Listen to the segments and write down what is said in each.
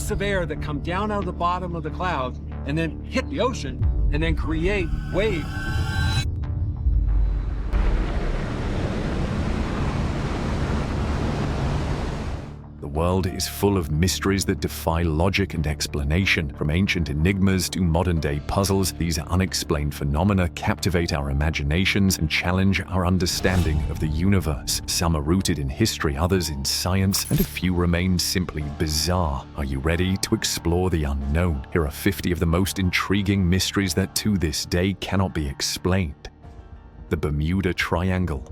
blasts of air that come down out of the bottom of the clouds and then hit the ocean and then create waves. The world is full of mysteries that defy logic and explanation. From ancient enigmas to modern-day puzzles, these unexplained phenomena captivate our imaginations and challenge our understanding of the universe. Some are rooted in history, others in science, and a few remain simply bizarre. Are you ready to explore the unknown? Here are 50 of the most intriguing mysteries that to this day cannot be explained. The Bermuda Triangle.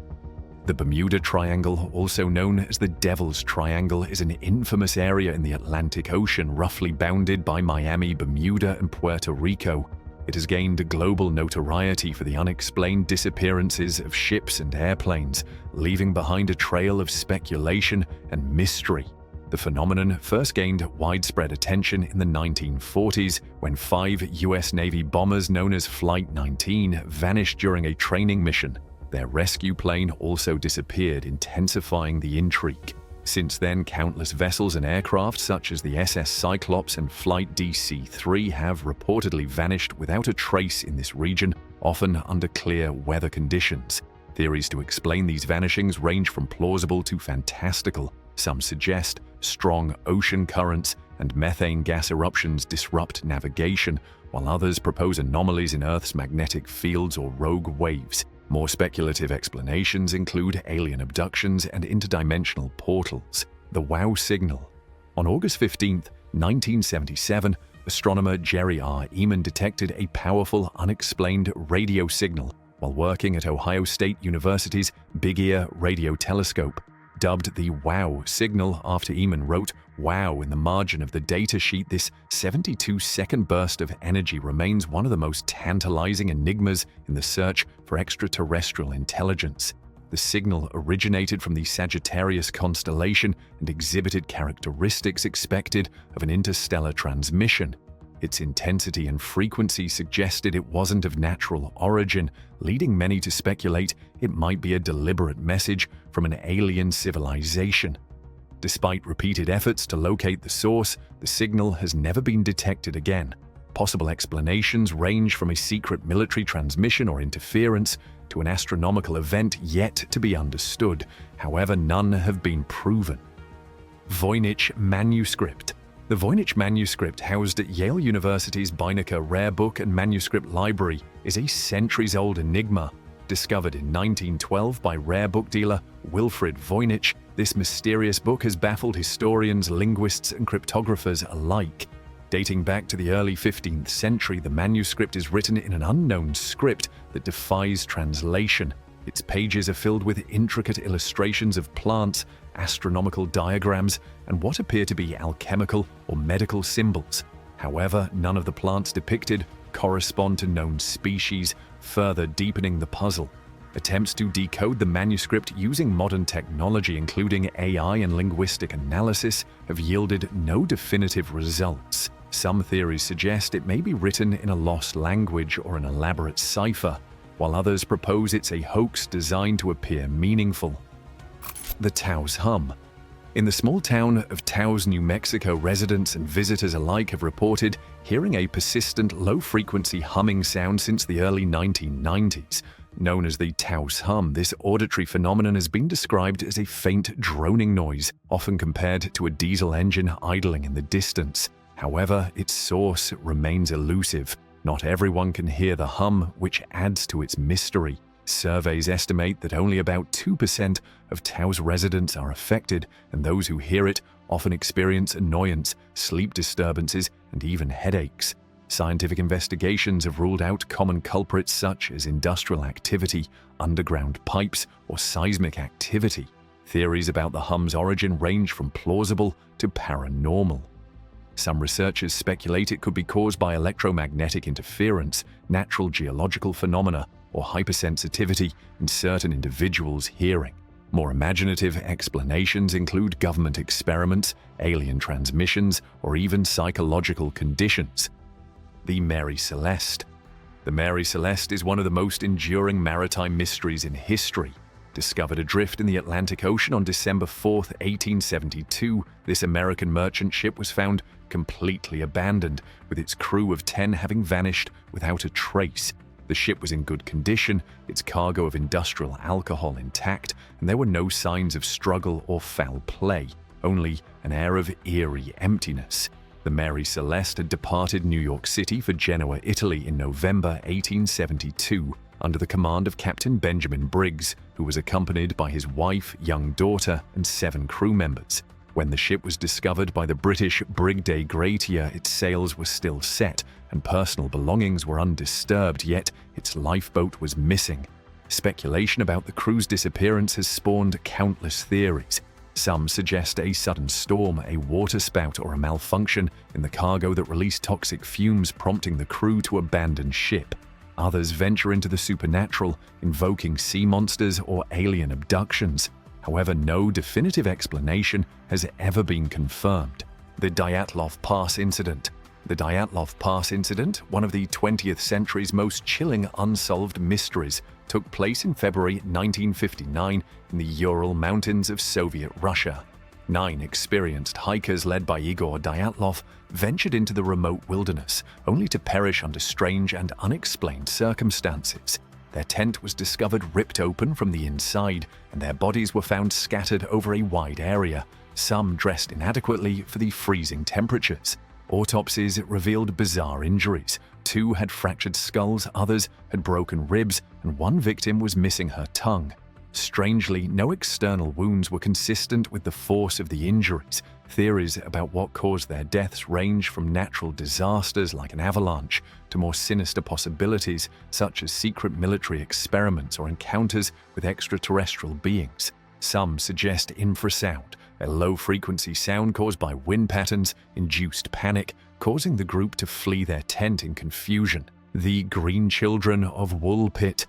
The Bermuda Triangle, also known as the Devil's Triangle, is an infamous area in the Atlantic Ocean roughly bounded by Miami, Bermuda, and Puerto Rico. It has gained global notoriety for the unexplained disappearances of ships and airplanes, leaving behind a trail of speculation and mystery. The phenomenon first gained widespread attention in the 1940s when 5 U.S. Navy bombers known as Flight 19 vanished during a training mission. Their rescue plane also disappeared, intensifying the intrigue. Since then, countless vessels and aircraft such as the SS Cyclops and Flight DC-3 have reportedly vanished without a trace in this region, often under clear weather conditions. Theories to explain these vanishings range from plausible to fantastical. Some suggest strong ocean currents and methane gas eruptions disrupt navigation, while others propose anomalies in Earth's magnetic fields or rogue waves. More speculative explanations include alien abductions and interdimensional portals. The WOW signal. On August 15, 1977, astronomer Jerry R. Ehman detected a powerful, unexplained radio signal while working at Ohio State University's Big Ear Radio Telescope. Dubbed the WOW signal after Ehman wrote "wow" in the margin of the datasheet, this 72-second burst of energy remains one of the most tantalizing enigmas in the search for extraterrestrial intelligence. The signal originated from the Sagittarius constellation and exhibited characteristics expected of an interstellar transmission. Its intensity and frequency suggested it wasn't of natural origin, leading many to speculate it might be a deliberate message from an alien civilization. Despite repeated efforts to locate the source, the signal has never been detected again. Possible explanations range from a secret military transmission or interference to an astronomical event yet to be understood. However, none have been proven. Voynich Manuscript. The Voynich manuscript, housed at Yale University's Beinecke Rare Book and Manuscript Library, is a centuries-old enigma. Discovered in 1912 by rare book dealer Wilfrid Voynich, this mysterious book has baffled historians, linguists, and cryptographers alike. Dating back to the early 15th century, the manuscript is written in an unknown script that defies translation. Its pages are filled with intricate illustrations of plants, astronomical diagrams, and what appear to be alchemical or medical symbols. However, none of the plants depicted correspond to known species, further deepening the puzzle. Attempts to decode the manuscript using modern technology, including AI and linguistic analysis, have yielded no definitive results. Some theories suggest it may be written in a lost language or an elaborate cipher, while others propose it's a hoax designed to appear meaningful. The Taos Hum. In the small town of Taos, New Mexico, residents and visitors alike have reported hearing a persistent, low-frequency humming sound since the early 1990s. Known as the Taos Hum, this auditory phenomenon has been described as a faint droning noise, often compared to a diesel engine idling in the distance. However, its source remains elusive. Not everyone can hear the hum, which adds to its mystery. Surveys estimate that only about 2% of Taos residents are affected, and those who hear it often experience annoyance, sleep disturbances, and even headaches. Scientific investigations have ruled out common culprits such as industrial activity, underground pipes, or seismic activity. Theories about the hum's origin range from plausible to paranormal. Some researchers speculate it could be caused by electromagnetic interference, natural geological phenomena, or hypersensitivity in certain individuals' hearing. More imaginative explanations include government experiments, alien transmissions, or even psychological conditions. The Mary Celeste. The Mary Celeste is one of the most enduring maritime mysteries in history. Discovered adrift in the Atlantic Ocean on December 4, 1872, this American merchant ship was found completely abandoned, with its crew of 10 having vanished without a trace. The ship was in good condition, its cargo of industrial alcohol intact, and there were no signs of struggle or foul play, only an air of eerie emptiness. The Mary Celeste had departed New York City for Genoa, Italy in November 1872, under the command of Captain Benjamin Briggs, who was accompanied by his wife, young daughter, and 7 crew members. When the ship was discovered by the British Brig de Gratier, its sails were still set and personal belongings were undisturbed, yet its lifeboat was missing. Speculation about the crew's disappearance has spawned countless theories. Some suggest a sudden storm, a waterspout, or a malfunction in the cargo that released toxic fumes, prompting the crew to abandon ship. Others venture into the supernatural, invoking sea monsters or alien abductions. However, no definitive explanation has ever been confirmed. The Dyatlov Pass Incident. The Dyatlov Pass Incident, one of the 20th century's most chilling unsolved mysteries, took place in February 1959 in the Ural Mountains of Soviet Russia. 9 experienced hikers led by Igor Dyatlov ventured into the remote wilderness, only to perish under strange and unexplained circumstances. Their tent was discovered ripped open from the inside, and their bodies were found scattered over a wide area, some dressed inadequately for the freezing temperatures. Autopsies revealed bizarre injuries. 2 had fractured skulls, others had broken ribs, and 1 victim was missing her tongue. Strangely, no external wounds were consistent with the force of the injuries. Theories about what caused their deaths range from natural disasters like an avalanche to more sinister possibilities such as secret military experiments or encounters with extraterrestrial beings. Some suggest infrasound, a low-frequency sound caused by wind patterns, induced panic, causing the group to flee their tent in confusion. The Green Children of Woolpit.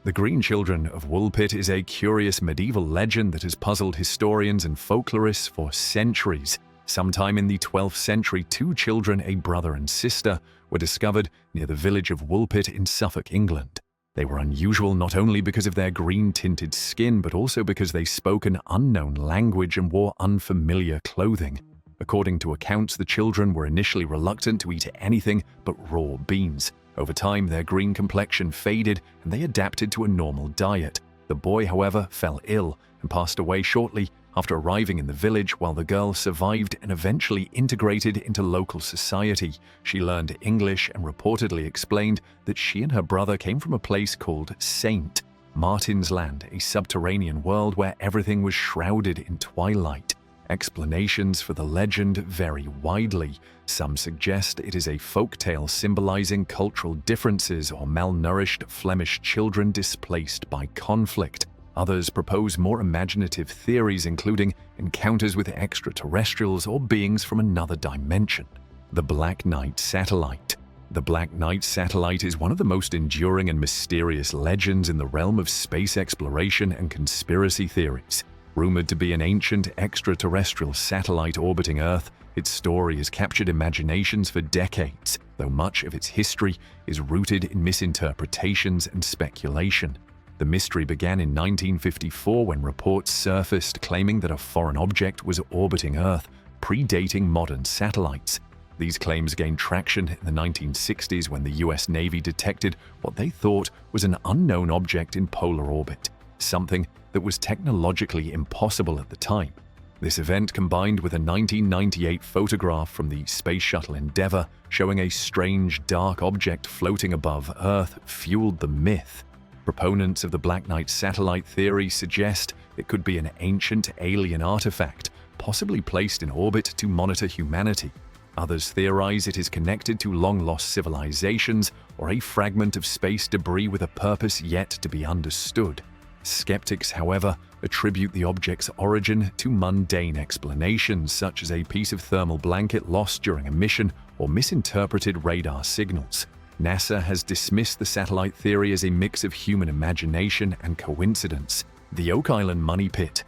The Green Children of Woolpit is a curious medieval legend that has puzzled historians and folklorists for centuries. Sometime in the 12th century, 2 children, a brother and sister, were discovered near the village of Woolpit in Suffolk, England. They were unusual not only because of their green-tinted skin, but also because they spoke an unknown language and wore unfamiliar clothing. According to accounts, the children were initially reluctant to eat anything but raw beans. Over time, their green complexion faded and they adapted to a normal diet. The boy, however, fell ill and passed away shortly after arriving in the village, while the girl survived and eventually integrated into local society. She learned English and reportedly explained that she and her brother came from a place called Saint Martin's Land, a subterranean world where everything was shrouded in twilight. Explanations for the legend vary widely. Some suggest it is a folk tale symbolizing cultural differences or malnourished Flemish children displaced by conflict. Others propose more imaginative theories, including encounters with extraterrestrials or beings from another dimension. The Black Knight Satellite. The Black Knight Satellite is one of the most enduring and mysterious legends in the realm of space exploration and conspiracy theories. Rumored to be an ancient extraterrestrial satellite orbiting Earth, its story has captured imaginations for decades, though much of its history is rooted in misinterpretations and speculation. The mystery began in 1954 when reports surfaced claiming that a foreign object was orbiting Earth, predating modern satellites. These claims gained traction in the 1960s when the US Navy detected what they thought was an unknown object in polar orbit, something that was technologically impossible at the time. This event, combined with a 1998 photograph from the Space Shuttle Endeavour showing a strange dark object floating above Earth, fueled the myth. Proponents of the Black Knight satellite theory suggest it could be an ancient alien artifact, possibly placed in orbit to monitor humanity. Others theorize it is connected to long-lost civilizations or a fragment of space debris with a purpose yet to be understood. Skeptics, however, attribute the object's origin to mundane explanations such as a piece of thermal blanket lost during a mission or misinterpreted radar signals. NASA has dismissed the satellite theory as a mix of human imagination and coincidence. The Oak Island Money Pit.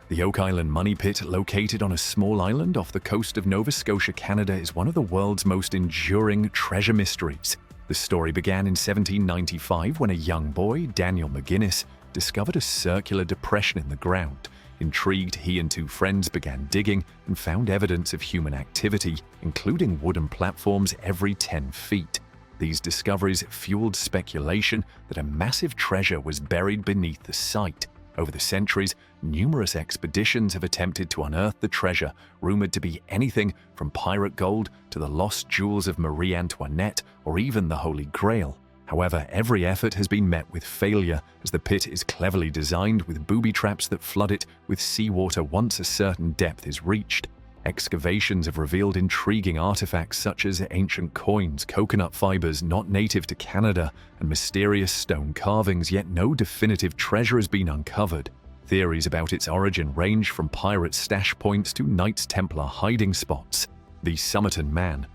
The Oak Island Money Pit, located on a small island off the coast of Nova Scotia, Canada, is one of the world's most enduring treasure mysteries. The story began in 1795 when a young boy, Daniel McGuinness, discovered a circular depression in the ground. Intrigued, he and two friends began digging and found evidence of human activity, including wooden platforms every 10 feet. These discoveries fueled speculation that a massive treasure was buried beneath the site. Over the centuries, numerous expeditions have attempted to unearth the treasure, rumored to be anything from pirate gold to the lost jewels of Marie Antoinette or even the Holy Grail. However, every effort has been met with failure, as the pit is cleverly designed with booby traps that flood it with seawater once a certain depth is reached. Excavations have revealed intriguing artifacts such as ancient coins, coconut fibers not native to Canada, and mysterious stone carvings, yet no definitive treasure has been uncovered. Theories about its origin range from pirate stash points to Knights Templar hiding spots. The Somerton Man.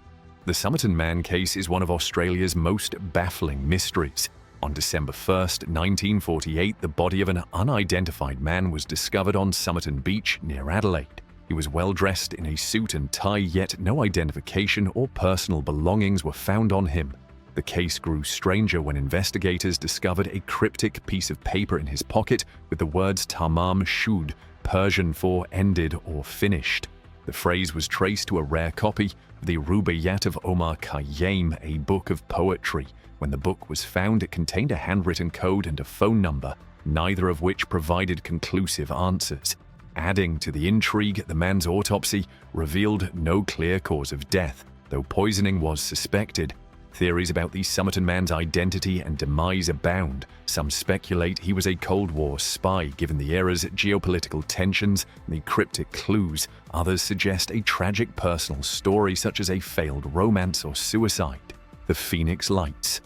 The Somerton Man case is one of Australia's most baffling mysteries. On December 1, 1948, the body of an unidentified man was discovered on Somerton Beach near Adelaide. He was well dressed in a suit and tie, yet no identification or personal belongings were found on him. The case grew stranger when investigators discovered a cryptic piece of paper in his pocket with the words Tamam Shud, Persian for ended or finished. The phrase was traced to a rare copy of the Rubaiyat of Omar Khayyam, a book of poetry. When the book was found, it contained a handwritten code and a phone number, neither of which provided conclusive answers. Adding to the intrigue, the man's autopsy revealed no clear cause of death, though poisoning was suspected. Theories about the Somerton Man's identity and demise abound. Some speculate he was a Cold War spy, given the era's geopolitical tensions and the cryptic clues. Others suggest a tragic personal story, such as a failed romance or suicide. The Phoenix Lights.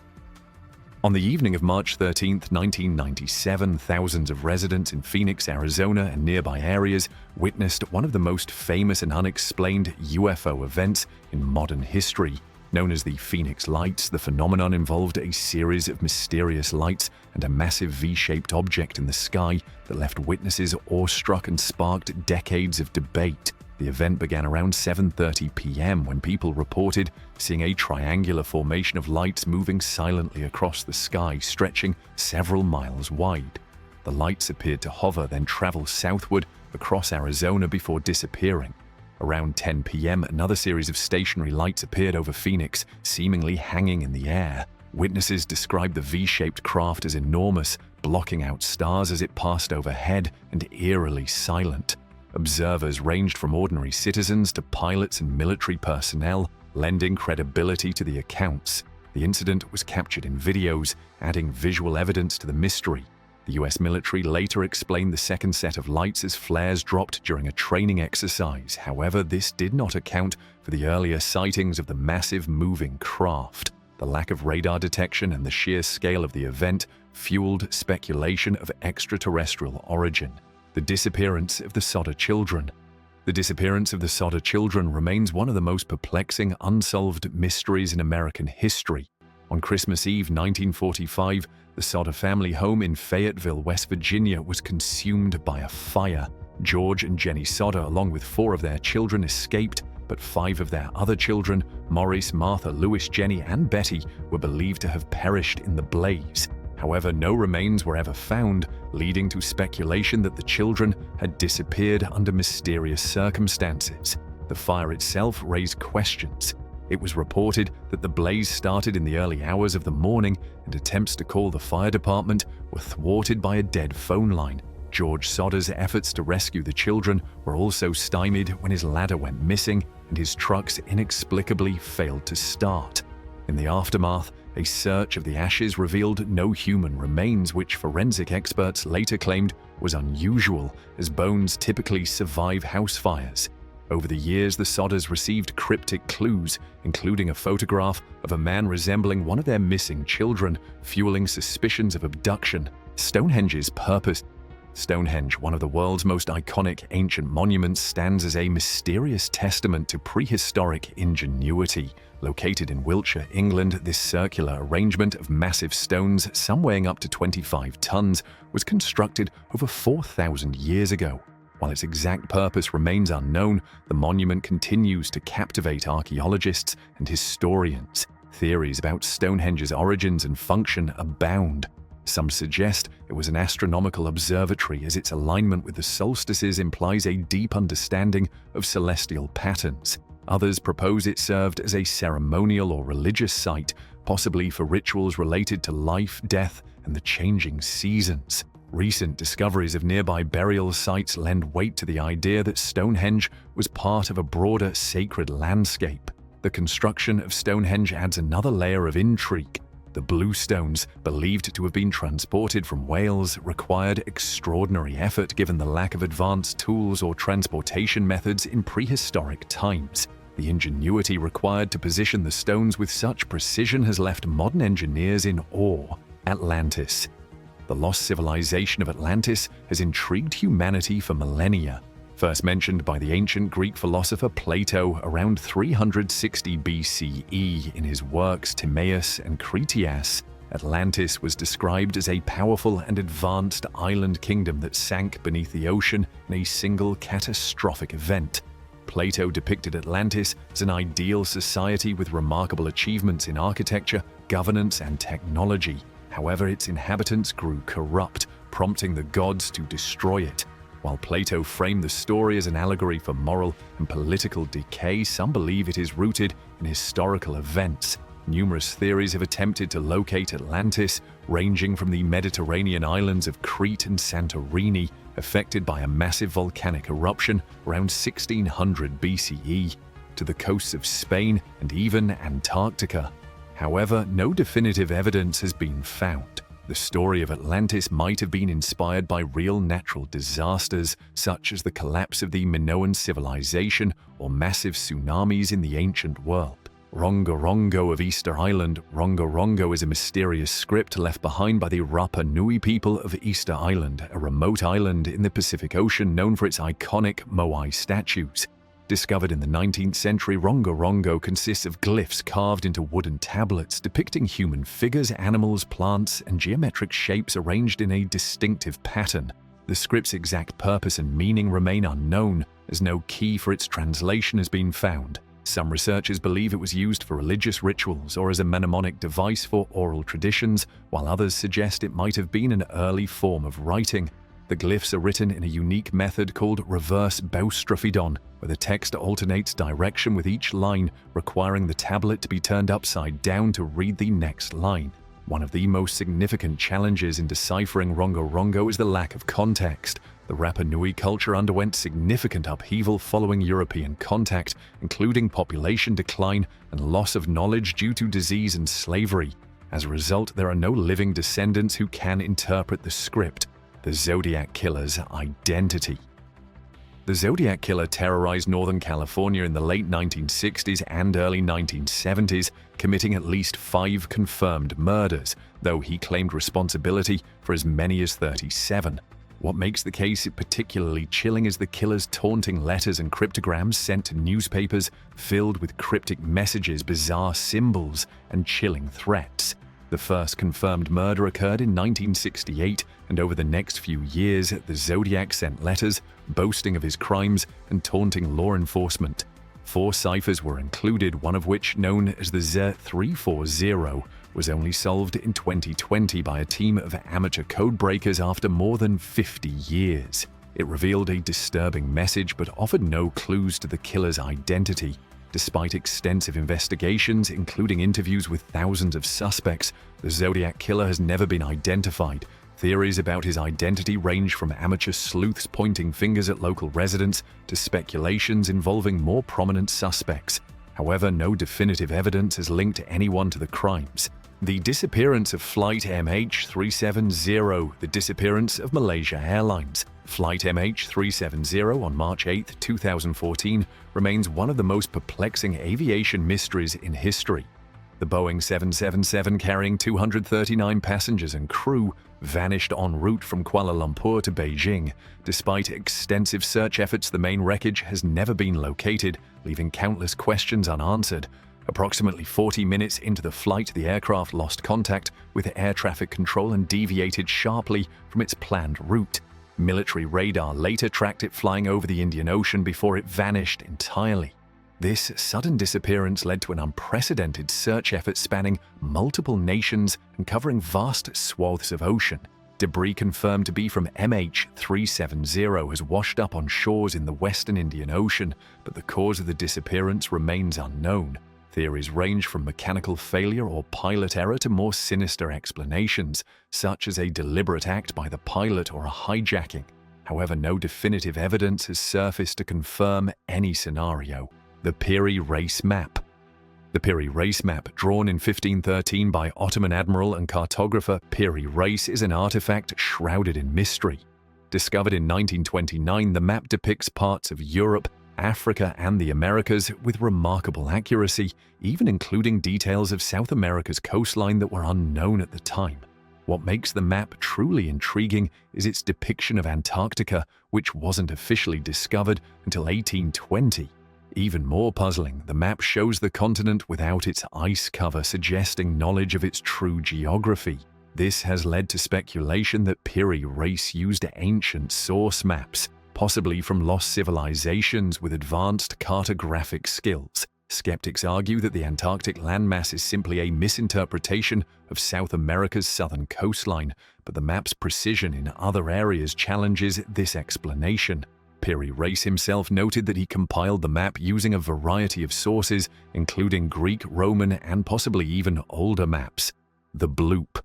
On the evening of March 13, 1997, thousands of residents in Phoenix, Arizona and nearby areas witnessed one of the most famous and unexplained UFO events in modern history. Known as the Phoenix Lights, the phenomenon involved a series of mysterious lights and a massive V-shaped object in the sky that left witnesses awestruck and sparked decades of debate. The event began around 7:30 p.m. when people reported seeing a triangular formation of lights moving silently across the sky, stretching several miles wide. The lights appeared to hover, then travel southward across Arizona before disappearing. Around 10 p.m., another series of stationary lights appeared over Phoenix, seemingly hanging in the air. Witnesses described the V-shaped craft as enormous, blocking out stars as it passed overhead, and eerily silent. Observers ranged from ordinary citizens to pilots and military personnel, lending credibility to the accounts. The incident was captured in videos, adding visual evidence to the mystery. The US military later explained the second set of lights as flares dropped during a training exercise. However, this did not account for the earlier sightings of the massive moving craft. The lack of radar detection and the sheer scale of the event fueled speculation of extraterrestrial origin. The disappearance of the Sodder children. The disappearance of the Sodder children remains one of the most perplexing, unsolved mysteries in American history. On Christmas Eve 1945, the Sodder family home in Fayetteville, West Virginia, was consumed by a fire. George and Jenny Sodder, along with 4 of their children, escaped, but 5 of their other children, Maurice, Martha, Louis, Jenny, and Betty, were believed to have perished in the blaze. However, no remains were ever found, leading to speculation that the children had disappeared under mysterious circumstances. The fire itself raised questions. It was reported that the blaze started in the early hours of the morning, and attempts to call the fire department were thwarted by a dead phone line. George Sodder's efforts to rescue the children were also stymied when his ladder went missing and his trucks inexplicably failed to start. In the aftermath, a search of the ashes revealed no human remains, which forensic experts later claimed was unusual, as bones typically survive house fires. Over the years, the Sodders received cryptic clues, including a photograph of a man resembling one of their missing children, fueling suspicions of abduction. Stonehenge's purpose. Stonehenge, one of the world's most iconic ancient monuments, stands as a mysterious testament to prehistoric ingenuity. Located in Wiltshire, England, this circular arrangement of massive stones, some weighing up to 25 tons, was constructed over 4,000 years ago. While its exact purpose remains unknown, the monument continues to captivate archaeologists and historians. Theories about Stonehenge's origins and function abound. Some suggest it was an astronomical observatory, as its alignment with the solstices implies a deep understanding of celestial patterns. Others propose it served as a ceremonial or religious site, possibly for rituals related to life, death, and the changing seasons. Recent discoveries of nearby burial sites lend weight to the idea that Stonehenge was part of a broader sacred landscape. The construction of Stonehenge adds another layer of intrigue. The blue stones, believed to have been transported from Wales, required extraordinary effort given the lack of advanced tools or transportation methods in prehistoric times. The ingenuity required to position the stones with such precision has left modern engineers in awe. Atlantis. The lost civilization of Atlantis has intrigued humanity for millennia. First mentioned by the ancient Greek philosopher Plato around 360 BCE in his works Timaeus and Critias, Atlantis was described as a powerful and advanced island kingdom that sank beneath the ocean in a single catastrophic event. Plato depicted Atlantis as an ideal society with remarkable achievements in architecture, governance, and technology. However, its inhabitants grew corrupt, prompting the gods to destroy it. While Plato framed the story as an allegory for moral and political decay, some believe it is rooted in historical events. Numerous theories have attempted to locate Atlantis, ranging from the Mediterranean islands of Crete and Santorini, affected by a massive volcanic eruption around 1600 BCE, to the coasts of Spain and even Antarctica. However, no definitive evidence has been found. The story of Atlantis might have been inspired by real natural disasters, such as the collapse of the Minoan civilization or massive tsunamis in the ancient world. Rongorongo of Easter Island. Rongorongo is a mysterious script left behind by the Rapa Nui people of Easter Island, a remote island in the Pacific Ocean known for its iconic moai statues. Discovered in the 19th century, Rongorongo consists of glyphs carved into wooden tablets depicting human figures, animals, plants, and geometric shapes arranged in a distinctive pattern. The script's exact purpose and meaning remain unknown, as no key for its translation has been found. Some researchers believe it was used for religious rituals or as a mnemonic device for oral traditions, while others suggest it might have been an early form of writing. The glyphs are written in a unique method called reverse boustrophedon, where the text alternates direction with each line, requiring the tablet to be turned upside down to read the next line. One of the most significant challenges in deciphering Rongorongo is the lack of context. The Rapa Nui culture underwent significant upheaval following European contact, including population decline and loss of knowledge due to disease and slavery. As a result, there are no living descendants who can interpret the script. The Zodiac Killer's identity. The Zodiac Killer terrorized Northern California in the late 1960s and early 1970s, committing at least 5 confirmed murders, though he claimed responsibility for as many as 37. What makes the case particularly chilling is the killer's taunting letters and cryptograms sent to newspapers filled with cryptic messages, bizarre symbols, and chilling threats. The first confirmed murder occurred in 1968, and over the next few years, the Zodiac sent letters boasting of his crimes and taunting law enforcement. 4 ciphers were included, one of which, known as the Z340, was only solved in 2020 by a team of amateur codebreakers after more than 50 years. It revealed a disturbing message but offered no clues to the killer's identity. Despite extensive investigations, including interviews with thousands of suspects, the Zodiac Killer has never been identified. Theories about his identity range from amateur sleuths pointing fingers at local residents to speculations involving more prominent suspects. However, no definitive evidence has linked anyone to the crimes. The disappearance of Flight MH370, the disappearance of Malaysia Airlines. Flight MH370 on March 8, 2014 remains one of the most perplexing aviation mysteries in history. The Boeing 777 carrying 239 passengers and crew vanished en route from Kuala Lumpur to Beijing. Despite extensive search efforts, the main wreckage has never been located, leaving countless questions unanswered. Approximately 40 minutes into the flight, the aircraft lost contact with air traffic control and deviated sharply from its planned route. Military radar later tracked it flying over the Indian Ocean before it vanished entirely. This sudden disappearance led to an unprecedented search effort spanning multiple nations and covering vast swaths of ocean. Debris confirmed to be from MH370 has washed up on shores in the western Indian Ocean, but the cause of the disappearance remains unknown. Theories range from mechanical failure or pilot error to more sinister explanations, such as a deliberate act by the pilot or a hijacking. However, no definitive evidence has surfaced to confirm any scenario. The Piri Reis Map. The Piri Reis Map, drawn in 1513 by Ottoman admiral and cartographer Piri Reis, is an artifact shrouded in mystery. Discovered in 1929, the map depicts parts of Europe, Africa, and the Americas with remarkable accuracy, even including details of South America's coastline that were unknown at the time. What makes the map truly intriguing is its depiction of Antarctica, which wasn't officially discovered until 1820. Even more puzzling, the map shows the continent without its ice cover, suggesting knowledge of its true geography. This has led to speculation that Piri Reis used ancient source maps, possibly from lost civilizations with advanced cartographic skills. Skeptics argue that the Antarctic landmass is simply a misinterpretation of South America's southern coastline, but the map's precision in other areas challenges this explanation. Piri Reis himself noted that he compiled the map using a variety of sources, including Greek, Roman, and possibly even older maps. The Bloop.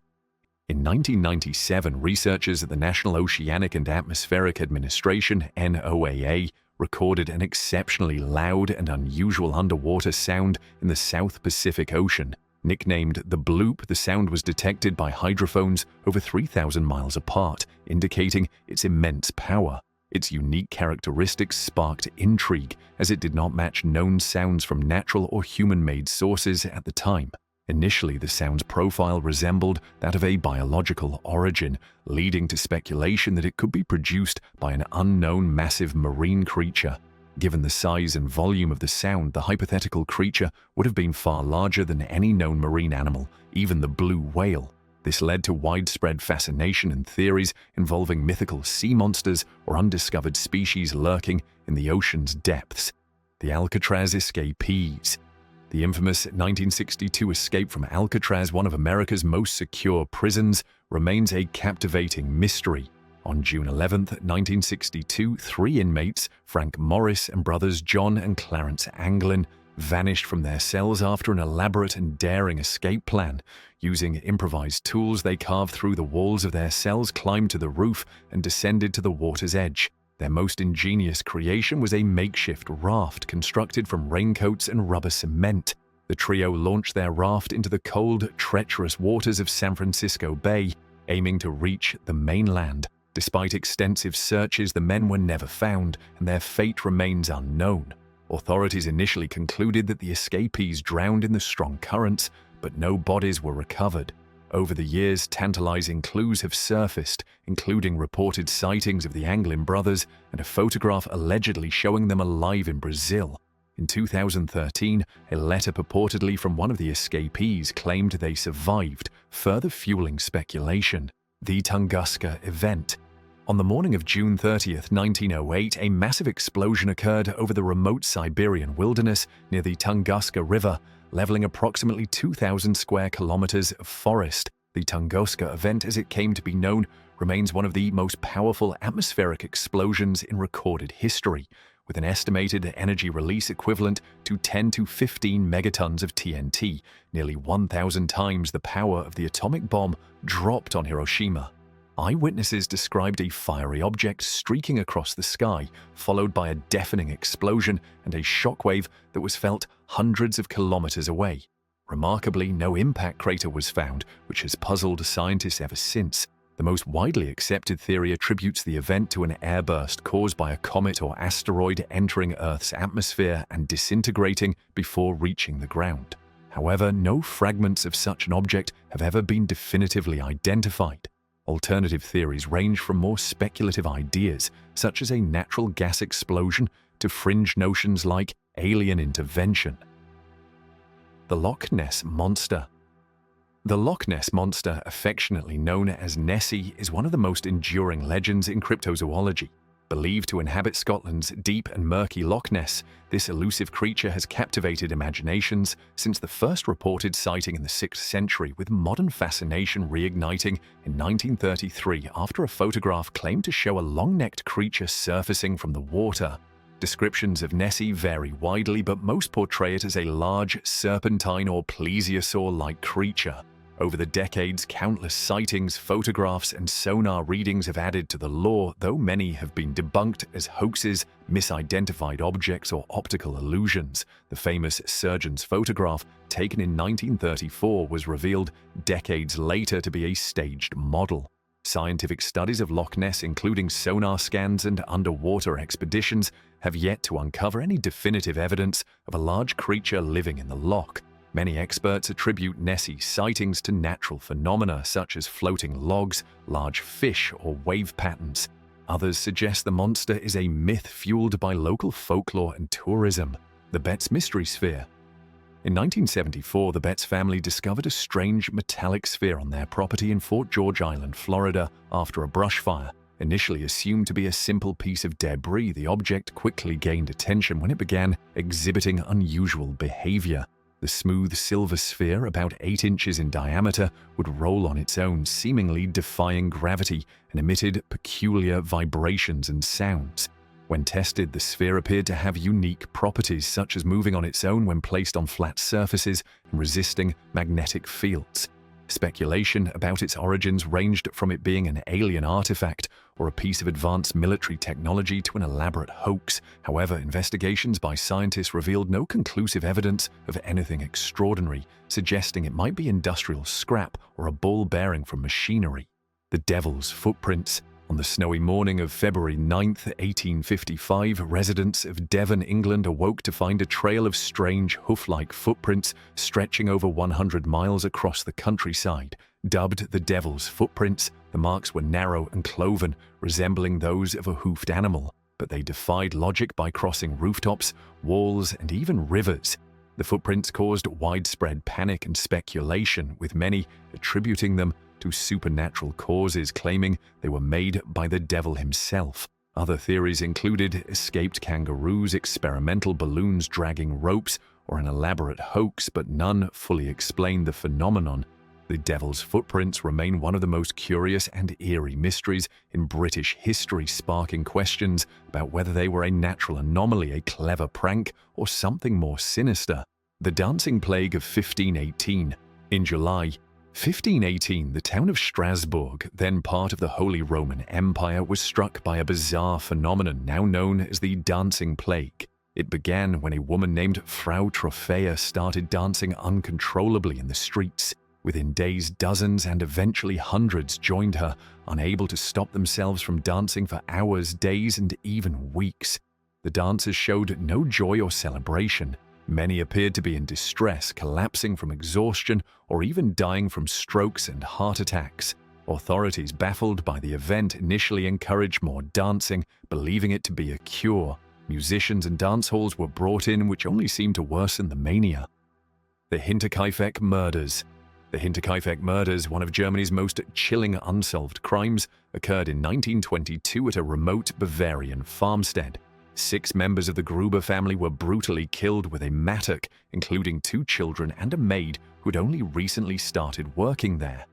In 1997, researchers at the National Oceanic and Atmospheric Administration, NOAA, recorded an exceptionally loud and unusual underwater sound in the South Pacific Ocean. Nicknamed the Bloop, the sound was detected by hydrophones over 3,000 miles apart, indicating its immense power. Its unique characteristics sparked intrigue, as it did not match known sounds from natural or human-made sources at the time. Initially, the sound's profile resembled that of a biological origin, leading to speculation that it could be produced by an unknown massive marine creature. Given the size and volume of the sound, the hypothetical creature would have been far larger than any known marine animal, even the blue whale. This led to widespread fascination and theories involving mythical sea monsters or undiscovered species lurking in the ocean's depths. The Alcatraz escapees. The infamous 1962 escape from Alcatraz, one of America's most secure prisons, remains a captivating mystery. On June 11, 1962, 3 inmates, Frank Morris and brothers John and Clarence Anglin, vanished from their cells after an elaborate and daring escape plan. Using improvised tools, they carved through the walls of their cells, climbed to the roof, and descended to the water's edge. Their most ingenious creation was a makeshift raft constructed from raincoats and rubber cement. The trio launched their raft into the cold, treacherous waters of San Francisco Bay, aiming to reach the mainland. Despite extensive searches, the men were never found, and their fate remains unknown. Authorities initially concluded that the escapees drowned in the strong currents, but no bodies were recovered. Over the years, tantalizing clues have surfaced, including reported sightings of the Anglin brothers and a photograph allegedly showing them alive in Brazil. In 2013, a letter purportedly from one of the escapees claimed they survived, further fueling speculation. The Tunguska event. On the morning of June 30, 1908, a massive explosion occurred over the remote Siberian wilderness near the Tunguska River, leveling approximately 2,000 square kilometers of forest. The Tunguska event, as it came to be known, remains one of the most powerful atmospheric explosions in recorded history, with an estimated energy release equivalent to 10 to 15 megatons of TNT, nearly 1,000 times the power of the atomic bomb dropped on Hiroshima. Eyewitnesses described a fiery object streaking across the sky, followed by a deafening explosion and a shockwave that was felt hundreds of kilometers away. Remarkably, no impact crater was found, which has puzzled scientists ever since. The most widely accepted theory attributes the event to an airburst caused by a comet or asteroid entering Earth's atmosphere and disintegrating before reaching the ground. However, no fragments of such an object have ever been definitively identified. Alternative theories range from more speculative ideas, such as a natural gas explosion, to fringe notions like alien intervention. The Loch Ness Monster. The Loch Ness Monster, affectionately known as Nessie, is one of the most enduring legends in cryptozoology. Believed to inhabit Scotland's deep and murky Loch Ness, this elusive creature has captivated imaginations since the first reported sighting in the 6th century, with modern fascination reigniting in 1933 after a photograph claimed to show a long-necked creature surfacing from the water. Descriptions of Nessie vary widely, but most portray it as a large, serpentine or plesiosaur-like creature. Over the decades, countless sightings, photographs, and sonar readings have added to the lore, though many have been debunked as hoaxes, misidentified objects, or optical illusions. The famous surgeon's photograph, taken in 1934, was revealed decades later to be a staged model. Scientific studies of Loch Ness, including sonar scans and underwater expeditions, have yet to uncover any definitive evidence of a large creature living in the loch. Many experts attribute Nessie's sightings to natural phenomena such as floating logs, large fish, or wave patterns. Others suggest the monster is a myth fueled by local folklore and tourism. The Betts Mystery Sphere. In 1974, the Betts family discovered a strange metallic sphere on their property in Fort George Island, Florida, after a brush fire. Initially assumed to be a simple piece of debris, the object quickly gained attention when it began exhibiting unusual behavior. The smooth silver sphere, about 8 inches in diameter, would roll on its own, seemingly defying gravity, and emitted peculiar vibrations and sounds. When tested, the sphere appeared to have unique properties, such as moving on its own when placed on flat surfaces and resisting magnetic fields. Speculation about its origins ranged from it being an alien artifact or a piece of advanced military technology to an elaborate hoax. However, investigations by scientists revealed no conclusive evidence of anything extraordinary, suggesting it might be industrial scrap or a ball bearing from machinery. The Devil's Footprints. On the snowy morning of February 9, 1855, residents of Devon, England awoke to find a trail of strange hoof-like footprints stretching over 100 miles across the countryside. Dubbed the Devil's Footprints, the marks were narrow and cloven, resembling those of a hoofed animal, but they defied logic by crossing rooftops, walls, and even rivers. The footprints caused widespread panic and speculation, with many attributing them to supernatural causes, claiming they were made by the devil himself. Other theories included escaped kangaroos, experimental balloons dragging ropes, or an elaborate hoax, but none fully explained the phenomenon. The Devil's Footprints remain one of the most curious and eerie mysteries in British history, sparking questions about whether they were a natural anomaly, a clever prank, or something more sinister. The Dancing Plague of 1518. In July 1518, the town of Strasbourg, then part of the Holy Roman Empire, was struck by a bizarre phenomenon now known as the Dancing Plague. It began when a woman named Frau Trophea started dancing uncontrollably in the streets. Within days, dozens and eventually hundreds joined her, unable to stop themselves from dancing for hours, days, and even weeks. The dancers showed no joy or celebration. Many appeared to be in distress, collapsing from exhaustion, or even dying from strokes and heart attacks. Authorities, baffled by the event, initially encouraged more dancing, believing it to be a cure. Musicians and dance halls were brought in, which only seemed to worsen the mania. The Hinterkaifeck Murders. The Hinterkaifeck Murders, one of Germany's most chilling unsolved crimes, occurred in 1922 at a remote Bavarian farmstead. 6 members of the Gruber family were brutally killed with a mattock, including 2 children and a maid who had only recently started working there.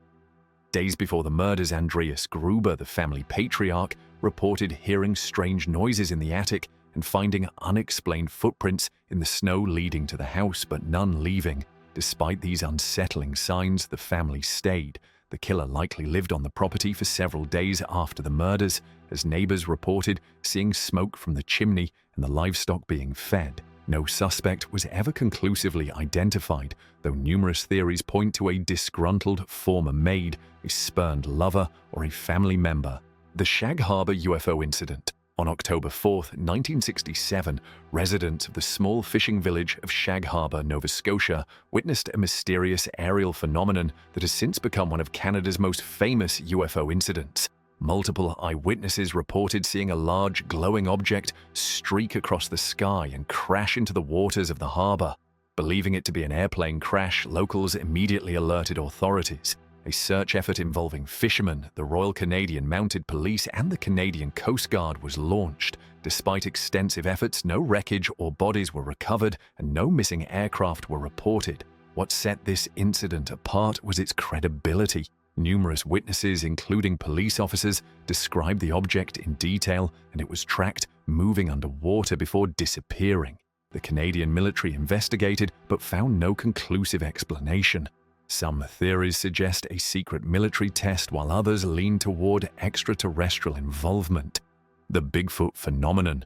Days before the murders, Andreas Gruber, the family patriarch, reported hearing strange noises in the attic and finding unexplained footprints in the snow leading to the house, but none leaving. Despite these unsettling signs, the family stayed. The killer likely lived on the property for several days after the murders, as neighbors reported seeing smoke from the chimney and the livestock being fed. No suspect was ever conclusively identified, though numerous theories point to a disgruntled former maid, a spurned lover, or a family member. The Shag Harbor UFO Incident. On October 4, 1967, residents of the small fishing village of Shag Harbor, Nova Scotia, witnessed a mysterious aerial phenomenon that has since become one of Canada's most famous UFO incidents. Multiple eyewitnesses reported seeing a large glowing object streak across the sky and crash into the waters of the harbor. Believing it to be an airplane crash, locals immediately alerted authorities. A search effort involving fishermen, the Royal Canadian Mounted Police, and the Canadian Coast Guard was launched. Despite extensive efforts, no wreckage or bodies were recovered and no missing aircraft were reported. What set this incident apart was its credibility. Numerous witnesses, including police officers, described the object in detail, and it was tracked moving underwater before disappearing. The Canadian military investigated but found no conclusive explanation. Some theories suggest a secret military test, while others lean toward extraterrestrial involvement. The Bigfoot phenomenon.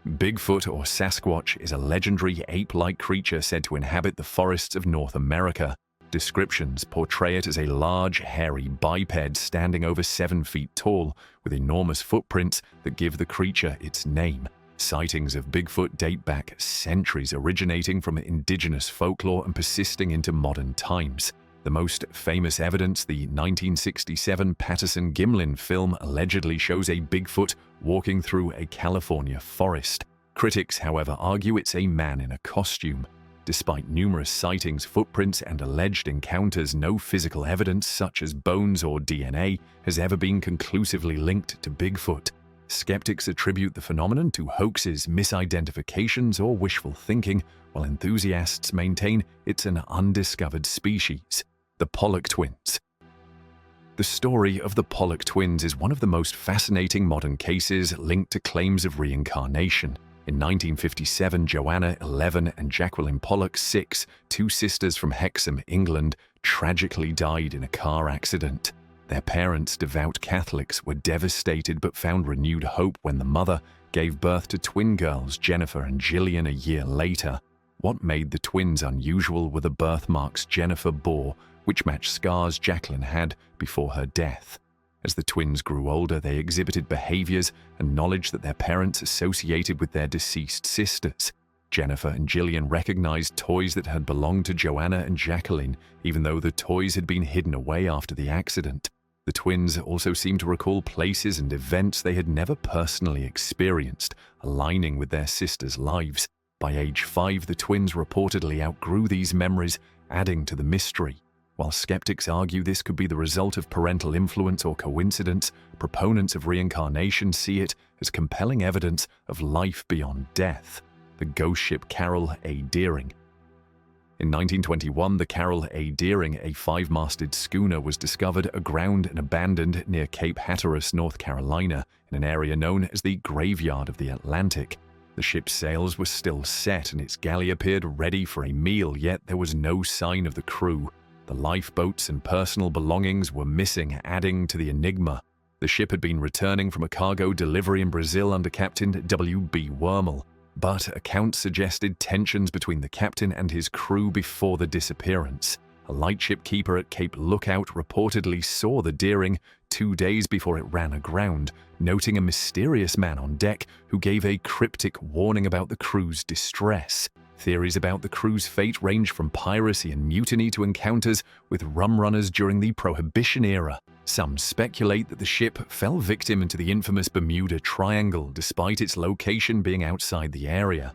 Bigfoot, or Sasquatch, is a legendary ape-like creature said to inhabit the forests of North America. Descriptions portray it as a large, hairy biped standing over 7 feet tall, with enormous footprints that give the creature its name. Sightings of Bigfoot date back centuries, originating from indigenous folklore and persisting into modern times. The most famous evidence, the 1967 Patterson-Gimlin film, allegedly shows a Bigfoot walking through a California forest. Critics, however, argue it's a man in a costume. Despite numerous sightings, footprints, and alleged encounters, no physical evidence such as bones or DNA has ever been conclusively linked to Bigfoot. Skeptics attribute the phenomenon to hoaxes, misidentifications, or wishful thinking, while enthusiasts maintain it's an undiscovered species. The Pollock Twins. The story of the Pollock twins is one of the most fascinating modern cases linked to claims of reincarnation. In 1957, Joanna, 11, and Jacqueline Pollock, 6, two sisters from Hexham, England, tragically died in a car accident. Their parents, devout Catholics, were devastated but found renewed hope when the mother gave birth to twin girls, Jennifer and Gillian, a year later. What made the twins unusual were the birthmarks Jennifer bore, which matched scars Jacqueline had before her death. As the twins grew older, they exhibited behaviors and knowledge that their parents associated with their deceased sisters. Jennifer and Gillian recognized toys that had belonged to Joanna and Jacqueline, even though the toys had been hidden away after the accident. The twins also seemed to recall places and events they had never personally experienced, aligning with their sisters' lives. By age 5, the twins reportedly outgrew these memories, adding to the mystery. While skeptics argue this could be the result of parental influence or coincidence, proponents of reincarnation see it as compelling evidence of life beyond death. The ghost ship Carroll A. Deering. In 1921, the Carroll A. Deering, a 5-masted schooner, was discovered aground and abandoned near Cape Hatteras, North Carolina, in an area known as the Graveyard of the Atlantic. The ship's sails were still set and its galley appeared ready for a meal, yet there was no sign of the crew. The lifeboats and personal belongings were missing, adding to the enigma. The ship had been returning from a cargo delivery in Brazil under Captain W.B. Wormel, but accounts suggested tensions between the captain and his crew before the disappearance. A lightship keeper at Cape Lookout reportedly saw the Deering 2 days before it ran aground, noting a mysterious man on deck who gave a cryptic warning about the crew's distress. Theories about the crew's fate range from piracy and mutiny to encounters with rum runners during the Prohibition era. Some speculate that the ship fell victim to the infamous Bermuda Triangle, despite its location being outside the area.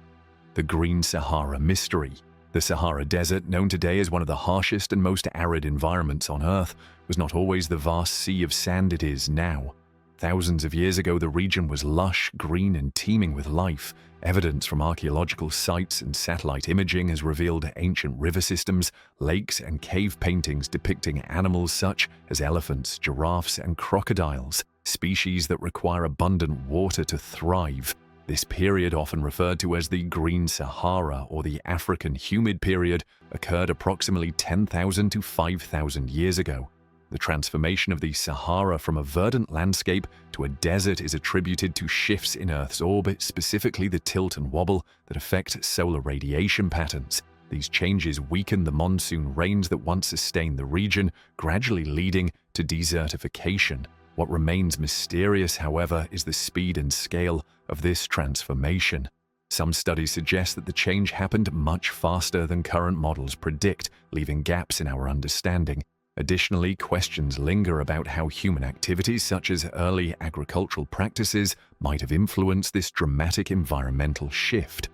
The Green Sahara Mystery. The Sahara Desert, known today as one of the harshest and most arid environments on Earth, was not always the vast sea of sand it is now. Thousands of years ago, the region was lush, green, and teeming with life. Evidence from archaeological sites and satellite imaging has revealed ancient river systems, lakes, and cave paintings depicting animals such as elephants, giraffes, and crocodiles, species that require abundant water to thrive. This period, often referred to as the Green Sahara or the African Humid Period, occurred approximately 10,000 to 5,000 years ago. The transformation of the Sahara from a verdant landscape to a desert is attributed to shifts in Earth's orbit, specifically the tilt and wobble that affect solar radiation patterns. These changes weaken the monsoon rains that once sustained the region, gradually leading to desertification. What remains mysterious, however, is the speed and scale of this transformation. Some studies suggest that the change happened much faster than current models predict, leaving gaps in our understanding. Additionally, questions linger about how human activities such as early agricultural practices might have influenced this dramatic environmental shift.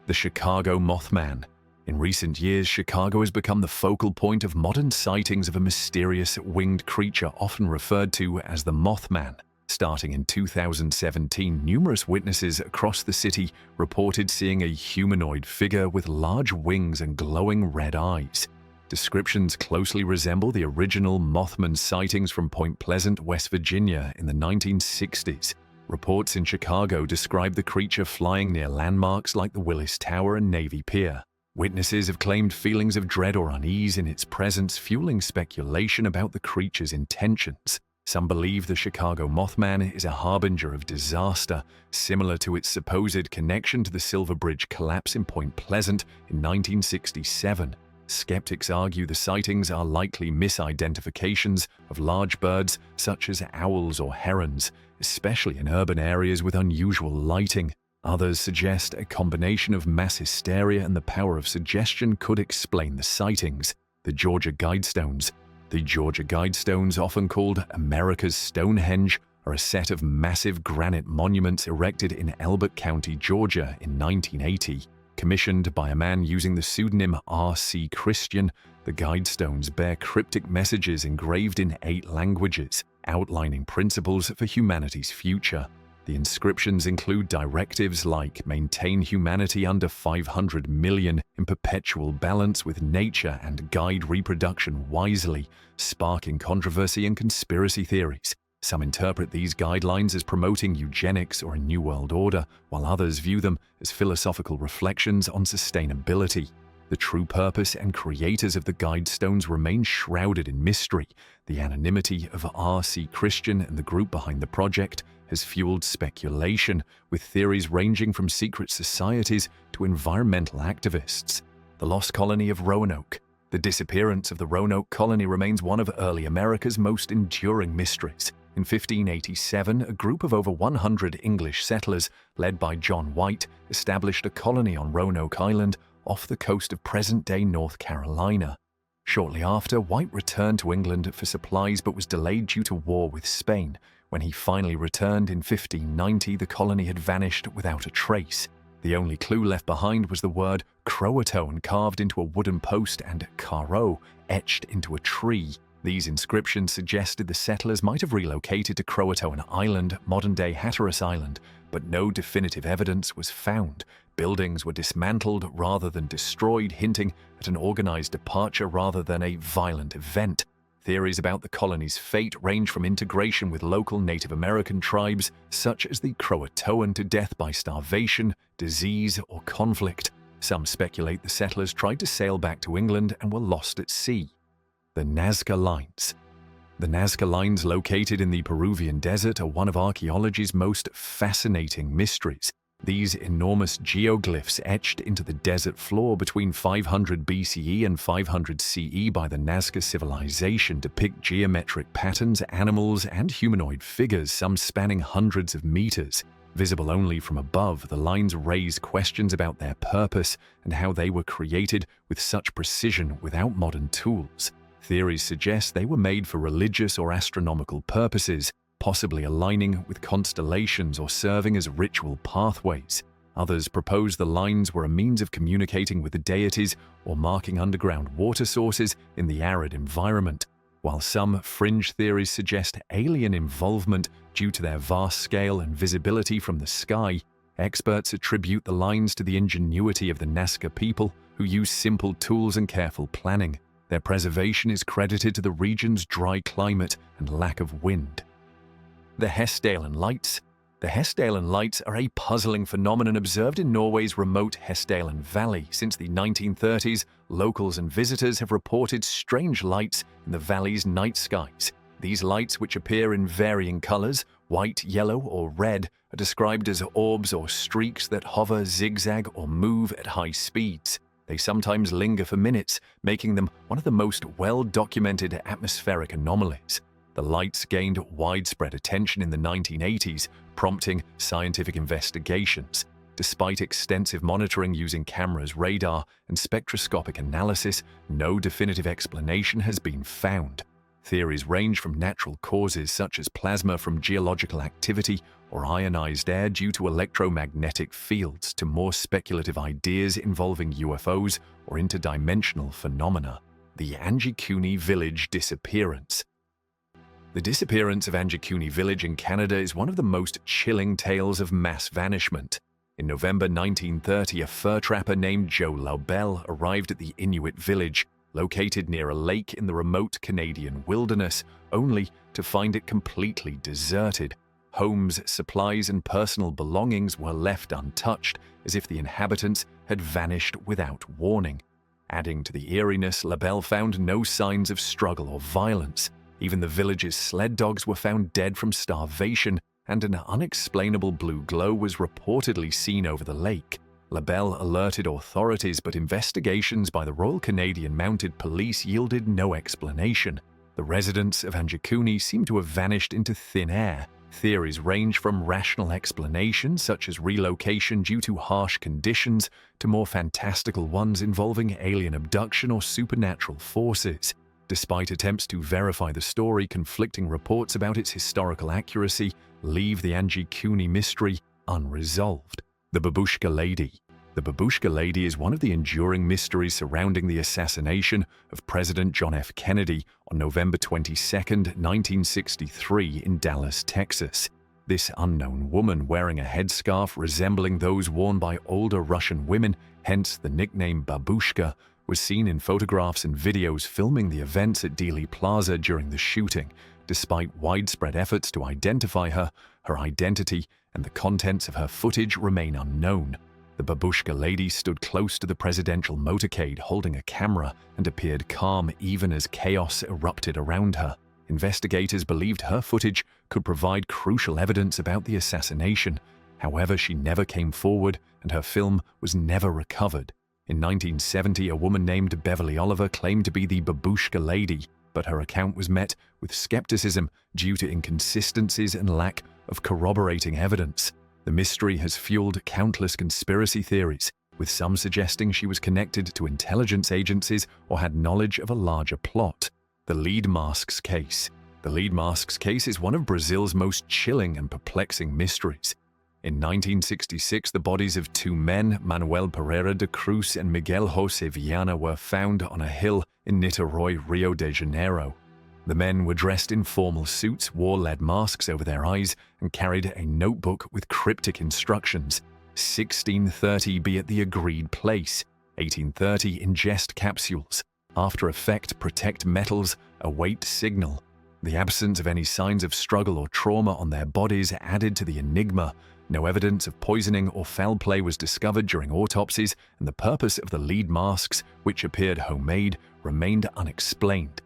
The Chicago Mothman. In recent years, Chicago has become the focal point of modern sightings of a mysterious winged creature often referred to as the Mothman. Starting in 2017, numerous witnesses across the city reported seeing a humanoid figure with large wings and glowing red eyes. Descriptions closely resemble the original Mothman sightings from Point Pleasant, West Virginia in the 1960s. Reports in Chicago describe the creature flying near landmarks like the Willis Tower and Navy Pier. Witnesses have claimed feelings of dread or unease in its presence, fueling speculation about the creature's intentions. Some believe the Chicago Mothman is a harbinger of disaster, similar to its supposed connection to the Silver Bridge collapse in Point Pleasant in 1967. Skeptics argue the sightings are likely misidentifications of large birds such as owls or herons, especially in urban areas with unusual lighting. Others suggest a combination of mass hysteria and the power of suggestion could explain the sightings. The Georgia Guidestones. The Georgia Guidestones, often called America's Stonehenge, are a set of massive granite monuments erected in Elbert County, Georgia in 1980. Commissioned by a man using the pseudonym R.C. Christian, the Guidestones bear cryptic messages engraved in 8 languages, outlining principles for humanity's future. The inscriptions include directives like maintain humanity under 500 million in perpetual balance with nature and guide reproduction wisely, sparking controversy and conspiracy theories. Some interpret these guidelines as promoting eugenics or a new world order, while others view them as philosophical reflections on sustainability. The true purpose and creators of the Guidestones remain shrouded in mystery. The anonymity of R.C. Christian and the group behind the project has fueled speculation, with theories ranging from secret societies to environmental activists. The lost colony of Roanoke. The disappearance of the Roanoke colony remains one of early America's most enduring mysteries. In 1587, a group of over 100 English settlers, led by John White, established a colony on Roanoke Island off the coast of present-day North Carolina. Shortly after, White returned to England for supplies but was delayed due to war with Spain. When he finally returned in 1590, the colony had vanished without a trace. The only clue left behind was the word Croatoan carved into a wooden post and Caro etched into a tree. These inscriptions suggested the settlers might have relocated to Croatoan Island, modern-day Hatteras Island, but no definitive evidence was found. Buildings were dismantled rather than destroyed, hinting at an organized departure rather than a violent event. Theories about the colony's fate range from integration with local Native American tribes, such as the Croatoan, to death by starvation, disease, or conflict. Some speculate the settlers tried to sail back to England and were lost at sea. The Nazca Lines. The Nazca Lines, located in the Peruvian desert, are one of archaeology's most fascinating mysteries. These enormous geoglyphs etched into the desert floor between 500 BCE and 500 CE by the Nazca civilization depict geometric patterns, animals, and humanoid figures, some spanning hundreds of meters. Visible only from above, the lines raise questions about their purpose and how they were created with such precision without modern tools. Theories suggest they were made for religious or astronomical purposes, possibly aligning with constellations or serving as ritual pathways. Others propose the lines were a means of communicating with the deities or marking underground water sources in the arid environment, while some fringe theories suggest alien involvement due to their vast scale and visibility from the sky. Experts attribute the lines to the ingenuity of the Nazca people, who use simple tools and careful planning. Their preservation is credited to the region's dry climate and lack of wind. The Hessdalen Lights. The Hessdalen Lights are a puzzling phenomenon observed in Norway's remote Hessdalen Valley. Since the 1930s, locals and visitors have reported strange lights in the valley's night skies. These lights, which appear in varying colors, white, yellow, or red, are described as orbs or streaks that hover, zigzag, or move at high speeds. They sometimes linger for minutes, making them one of the most well-documented atmospheric anomalies. The lights gained widespread attention in the 1980s, prompting scientific investigations. Despite extensive monitoring using cameras, radar, and spectroscopic analysis, no definitive explanation has been found. Theories range from natural causes such as plasma from geological activity or ionized air due to electromagnetic fields to more speculative ideas involving UFOs or interdimensional phenomena. The Anjikuni Village disappearance. The disappearance of Anjikuni Village in Canada is one of the most chilling tales of mass vanishment. In November 1930, a fur trapper named Joe Laubel arrived at the Inuit village, located near a lake in the remote Canadian wilderness, only to find it completely deserted. Homes, supplies, and personal belongings were left untouched, as if the inhabitants had vanished without warning. Adding to the eeriness, Laubel found no signs of struggle or violence. Even the village's sled dogs were found dead from starvation, and an unexplainable blue glow was reportedly seen over the lake. Laubel alerted authorities, but investigations by the Royal Canadian Mounted Police yielded no explanation. The residents of Anjikuni seem to have vanished into thin air. Theories range from rational explanations such as relocation due to harsh conditions to more fantastical ones involving alien abduction or supernatural forces. Despite attempts to verify the story, conflicting reports about its historical accuracy leave the Anjikuni mystery unresolved. The Babushka Lady. The Babushka Lady is one of the enduring mysteries surrounding the assassination of President John F. Kennedy on November 22, 1963 in Dallas, Texas. This unknown woman wearing a headscarf resembling those worn by older Russian women, hence the nickname Babushka, was seen in photographs and videos filming the events at Dealey Plaza during the shooting. Despite widespread efforts to identify her, her identity and the contents of her footage remain unknown. The Babushka Lady stood close to the presidential motorcade holding a camera and appeared calm even as chaos erupted around her. Investigators believed her footage could provide crucial evidence about the assassination. However, she never came forward and her film was never recovered. In 1970, a woman named Beverly Oliver claimed to be the Babushka Lady, but her account was met with skepticism due to inconsistencies and lack of corroborating evidence. The mystery has fueled countless conspiracy theories, with some suggesting she was connected to intelligence agencies or had knowledge of a larger plot. The Lead Masks Case. The Lead Masks Case is one of Brazil's most chilling and perplexing mysteries. In 1966, the bodies of two men, Manuel Pereira de Cruz and Miguel José Viana, were found on a hill in Niterói, Rio de Janeiro. The men were dressed in formal suits, wore lead masks over their eyes, and carried a notebook with cryptic instructions. 16:30 be at the agreed place. 18:30 ingest capsules. After effect protect metals, await signal. The absence of any signs of struggle or trauma on their bodies added to the enigma. No evidence of poisoning or foul play was discovered during autopsies, and the purpose of the lead masks, which appeared homemade, remained unexplained.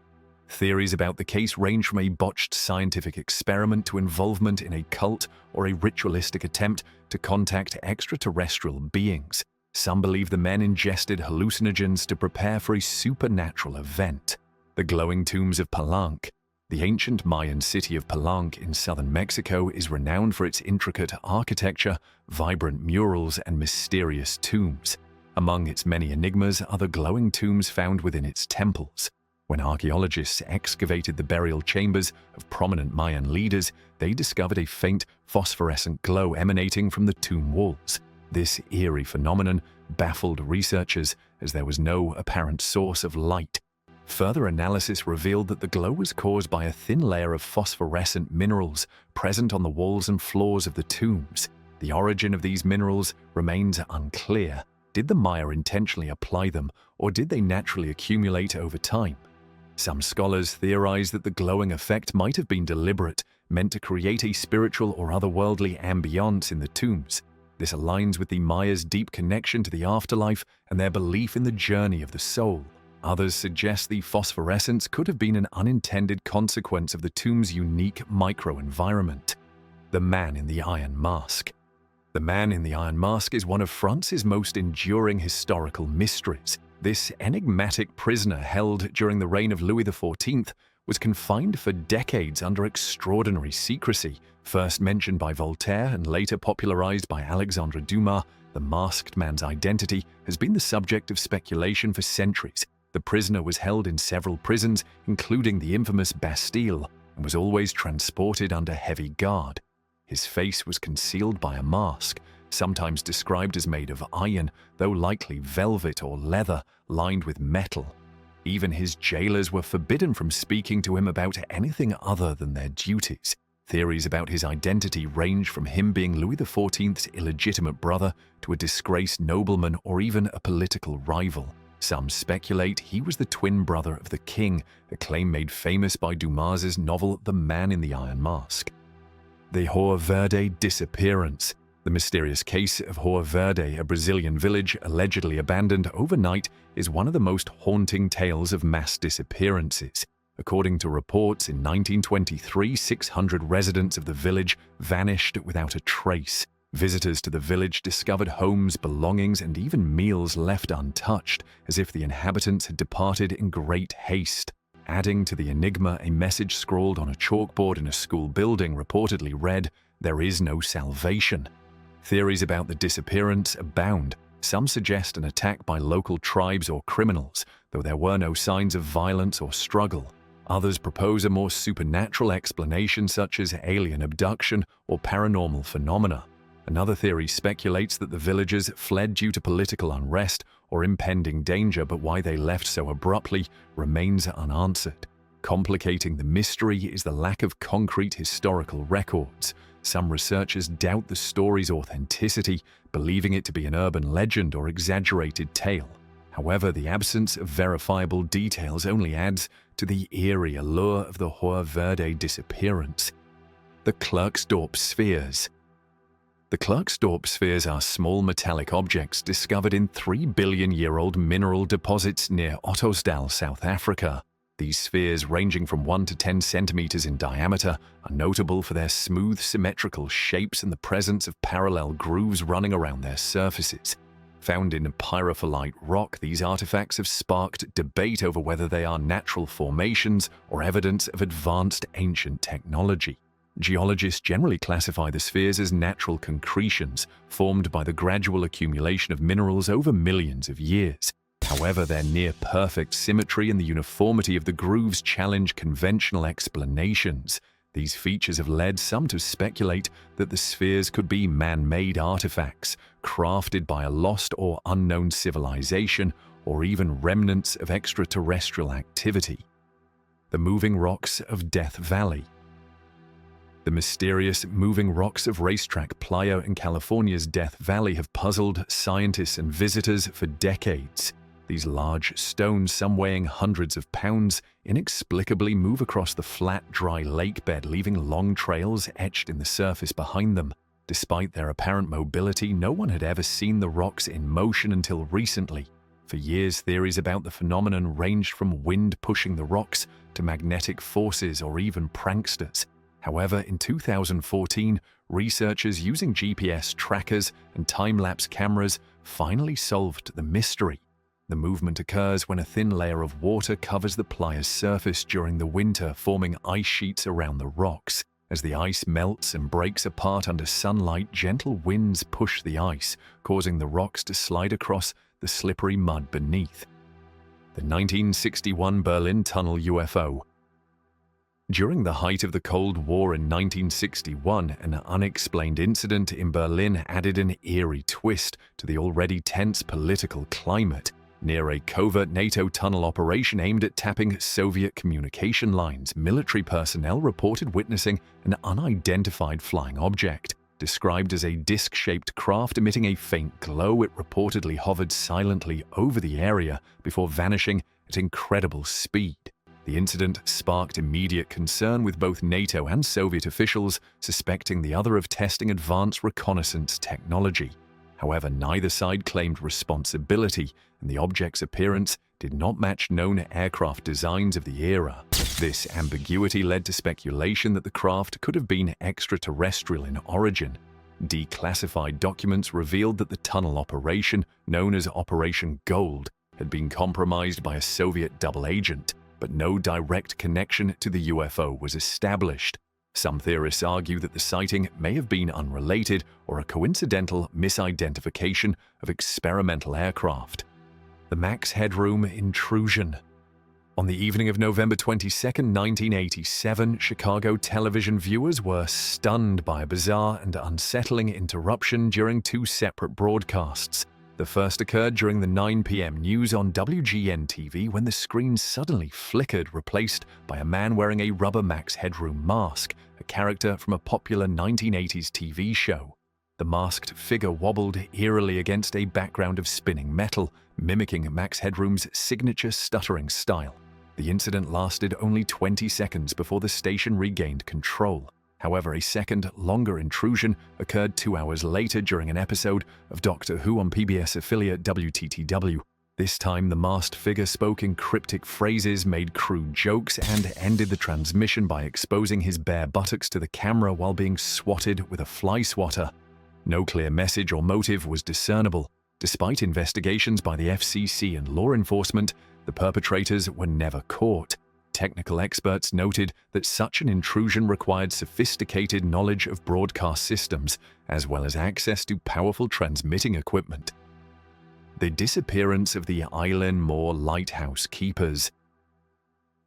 Theories about the case range from a botched scientific experiment to involvement in a cult or a ritualistic attempt to contact extraterrestrial beings. Some believe the men ingested hallucinogens to prepare for a supernatural event. The glowing tombs of Palenque. The ancient Mayan city of Palenque in southern Mexico is renowned for its intricate architecture, vibrant murals, and mysterious tombs. Among its many enigmas are the glowing tombs found within its temples. When archaeologists excavated the burial chambers of prominent Mayan leaders, they discovered a faint phosphorescent glow emanating from the tomb walls. This eerie phenomenon baffled researchers as there was no apparent source of light. Further analysis revealed that the glow was caused by a thin layer of phosphorescent minerals present on the walls and floors of the tombs. The origin of these minerals remains unclear. Did the Maya intentionally apply them, or did they naturally accumulate over time? Some scholars theorize that the glowing effect might have been deliberate, meant to create a spiritual or otherworldly ambiance in the tombs. This aligns with the Maya's deep connection to the afterlife and their belief in the journey of the soul. Others suggest the phosphorescence could have been an unintended consequence of the tomb's unique microenvironment. The Man in the Iron Mask. The Man in the Iron Mask is one of France's most enduring historical mysteries. This enigmatic prisoner held during the reign of Louis XIV was confined for decades under extraordinary secrecy. First mentioned by Voltaire and later popularized by Alexandre Dumas, the masked man's identity has been the subject of speculation for centuries. The prisoner was held in several prisons, including the infamous Bastille, and was always transported under heavy guard. His face was concealed by a mask, sometimes described as made of iron, though likely velvet or leather lined with metal. Even his jailers were forbidden from speaking to him about anything other than their duties. Theories about his identity range from him being Louis XIV's illegitimate brother to a disgraced nobleman or even a political rival. Some speculate he was the twin brother of the king, a claim made famous by Dumas's novel The Man in the Iron Mask. The Rua Verde disappearance. The mysterious case of Rua Verde, a Brazilian village allegedly abandoned overnight, is one of the most haunting tales of mass disappearances. According to reports, in 1923, 600 residents of the village vanished without a trace. Visitors to the village discovered homes, belongings, and even meals left untouched, as if the inhabitants had departed in great haste. Adding to the enigma, a message scrawled on a chalkboard in a school building reportedly read, "There is no salvation." Theories about the disappearance abound. Some suggest an attack by local tribes or criminals, though there were no signs of violence or struggle. Others propose a more supernatural explanation such as alien abduction or paranormal phenomena. Another theory speculates that the villagers fled due to political unrest or impending danger, but why they left so abruptly remains unanswered. Complicating the mystery is the lack of concrete historical records. Some researchers doubt the story's authenticity, believing it to be an urban legend or exaggerated tale. However, the absence of verifiable details only adds to the eerie allure of the Rua Verde disappearance. The Klerksdorp spheres. The Klerksdorp spheres are small metallic objects discovered in 3-billion-year-old mineral deposits near Ottosdal, South Africa. These spheres, ranging from 1 to 10 centimeters in diameter, are notable for their smooth, symmetrical shapes and the presence of parallel grooves running around their surfaces. Found in pyrophyllite rock, these artifacts have sparked debate over whether they are natural formations or evidence of advanced ancient technology. Geologists generally classify the spheres as natural concretions, formed by the gradual accumulation of minerals over millions of years. However, their near-perfect symmetry and the uniformity of the grooves challenge conventional explanations. These features have led some to speculate that the spheres could be man-made artifacts, crafted by a lost or unknown civilization, or even remnants of extraterrestrial activity. The moving rocks of Death Valley. The mysterious moving rocks of Racetrack Playa in California's Death Valley have puzzled scientists and visitors for decades. These large stones, some weighing hundreds of pounds, inexplicably move across the flat, dry lake bed, leaving long trails etched in the surface behind them. Despite their apparent mobility, no one had ever seen the rocks in motion until recently. For years, theories about the phenomenon ranged from wind pushing the rocks to magnetic forces or even pranksters. However, in 2014, researchers using GPS trackers and time-lapse cameras finally solved the mystery. The movement occurs when a thin layer of water covers the playa's surface during the winter, forming ice sheets around the rocks. As the ice melts and breaks apart under sunlight, gentle winds push the ice, causing the rocks to slide across the slippery mud beneath. The 1961 Berlin Tunnel UFO. During the height of the Cold War in 1961, an unexplained incident in Berlin added an eerie twist to the already tense political climate. Near a covert NATO tunnel operation aimed at tapping Soviet communication lines, military personnel reported witnessing an unidentified flying object. Described as a disc-shaped craft emitting a faint glow, it reportedly hovered silently over the area before vanishing at incredible speed. The incident sparked immediate concern, with both NATO and Soviet officials suspecting the other of testing advanced reconnaissance technology. However, neither side claimed responsibility, and the object's appearance did not match known aircraft designs of the era. This ambiguity led to speculation that the craft could have been extraterrestrial in origin. Declassified documents revealed that the tunnel operation, known as Operation Gold, had been compromised by a Soviet double agent, but no direct connection to the UFO was established. Some theorists argue that the sighting may have been unrelated or a coincidental misidentification of experimental aircraft. The Max Headroom Intrusion. On the evening of November 22, 1987, Chicago television viewers were stunned by a bizarre and unsettling interruption during two separate broadcasts. The first occurred during the 9 p.m. news on WGN-TV when the screen suddenly flickered, replaced by a man wearing a rubber Max Headroom mask, a character from a popular 1980s TV show. The masked figure wobbled eerily against a background of spinning metal, mimicking Max Headroom's signature stuttering style. The incident lasted only 20 seconds before the station regained control. However, a second, longer intrusion occurred 2 hours later during an episode of Doctor Who on PBS affiliate WTTW. This time, the masked figure spoke in cryptic phrases, made crude jokes, and ended the transmission by exposing his bare buttocks to the camera while being swatted with a fly swatter. No clear message or motive was discernible. Despite investigations by the FCC and law enforcement, the perpetrators were never caught. Technical experts noted that such an intrusion required sophisticated knowledge of broadcast systems, as well as access to powerful transmitting equipment. The disappearance of the Island Moor Lighthouse Keepers.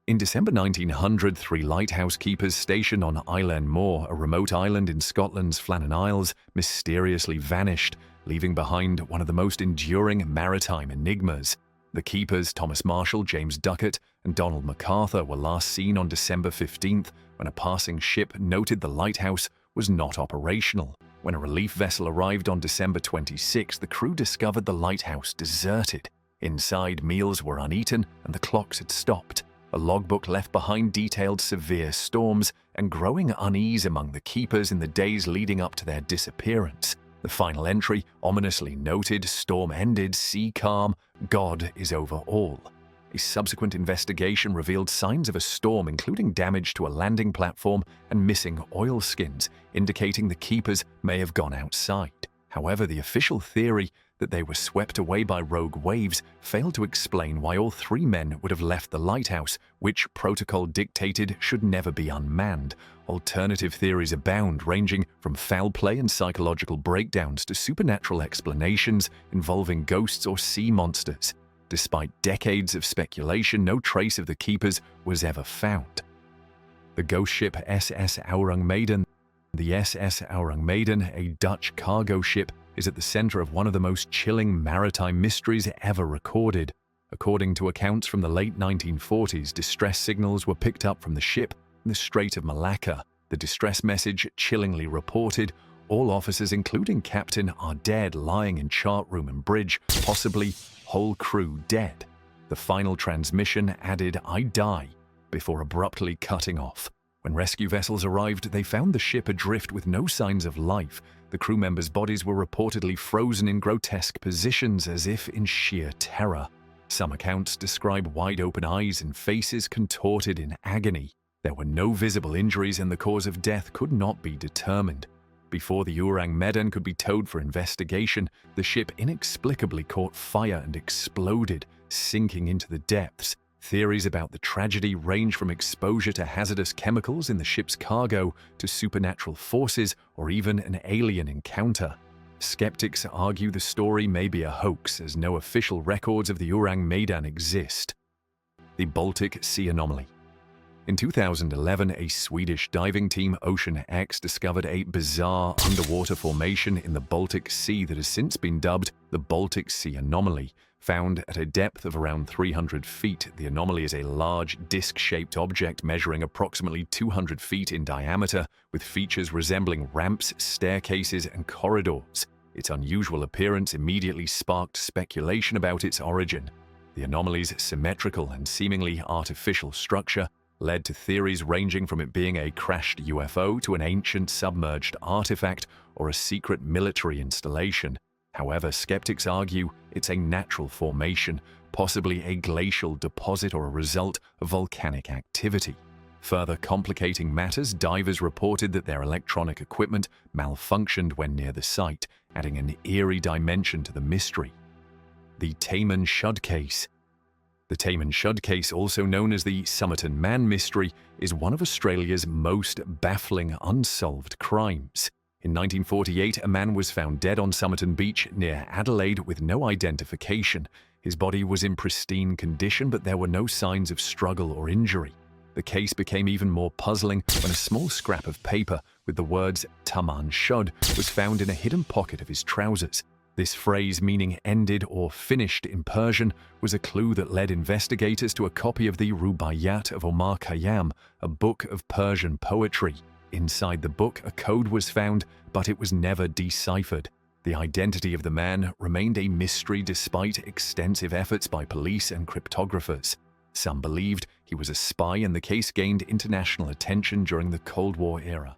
In December 1900, 3 lighthouse keepers stationed on Island Moor, a remote island in Scotland's Flannan Isles, mysteriously vanished, leaving behind one of the most enduring maritime enigmas. The keepers, Thomas Marshall, James Duckett, and Donald MacArthur, were last seen on December 15th when a passing ship noted the lighthouse was not operational. When a relief vessel arrived on December 26, the crew discovered the lighthouse deserted. Inside, meals were uneaten and the clocks had stopped. A logbook left behind detailed severe storms and growing unease among the keepers in the days leading up to their disappearance. The final entry ominously noted, "Storm ended, sea calm, God is over all." A subsequent investigation revealed signs of a storm, including damage to a landing platform and missing oilskins, indicating the keepers may have gone outside. However, the official theory that they were swept away by rogue waves failed to explain why all 3 men would have left the lighthouse, which protocol dictated should never be unmanned. Alternative theories abound, ranging from foul play and psychological breakdowns to supernatural explanations involving ghosts or sea monsters. Despite decades of speculation, no trace of the keepers was ever found. The ghost ship SS Aurang Maiden. The SS Aurang Maiden, a Dutch cargo ship, is at the center of one of the most chilling maritime mysteries ever recorded. According to accounts from the late 1940s, distress signals were picked up from the ship in the Strait of Malacca. The distress message chillingly reported, "All officers, including captain, are dead, lying in chart room and bridge, possibly whole crew dead." The final transmission added, "I die," before abruptly cutting off. When rescue vessels arrived, they found the ship adrift with no signs of life. The crew members' bodies were reportedly frozen in grotesque positions as if in sheer terror. Some accounts describe wide-open eyes and faces contorted in agony. There were no visible injuries and the cause of death could not be determined. Before the Aurang Maiden could be towed for investigation, the ship inexplicably caught fire and exploded, sinking into the depths. Theories about the tragedy range from exposure to hazardous chemicals in the ship's cargo to supernatural forces or even an alien encounter. Skeptics argue the story may be a hoax, as no official records of the Aurang Maiden exist. The Baltic Sea Anomaly. In 2011, a Swedish diving team, Ocean X, discovered a bizarre underwater formation in the Baltic Sea that has since been dubbed the Baltic Sea Anomaly. Found at a depth of around 300 feet, the anomaly is a large, disc-shaped object measuring approximately 200 feet in diameter, with features resembling ramps, staircases, and corridors. Its unusual appearance immediately sparked speculation about its origin. The anomaly's symmetrical and seemingly artificial structure led to theories ranging from it being a crashed UFO to an ancient submerged artifact or a secret military installation. However, skeptics argue it's a natural formation, possibly a glacial deposit or a result of volcanic activity. Further complicating matters, divers reported that their electronic equipment malfunctioned when near the site, adding an eerie dimension to the mystery. The Taman Shud Case. The Taman Shud Case, also known as the Somerton Man Mystery, is one of Australia's most baffling unsolved crimes. In 1948, a man was found dead on Somerton Beach near Adelaide with no identification. His body was in pristine condition, but there were no signs of struggle or injury. The case became even more puzzling when a small scrap of paper with the words "Taman Shud" was found in a hidden pocket of his trousers. This phrase, meaning ended or finished in Persian, was a clue that led investigators to a copy of the Rubaiyat of Omar Khayyam, a book of Persian poetry. Inside the book, a code was found, but it was never deciphered. The identity of the man remained a mystery despite extensive efforts by police and cryptographers. Some believed he was a spy, and the case gained international attention during the Cold War era.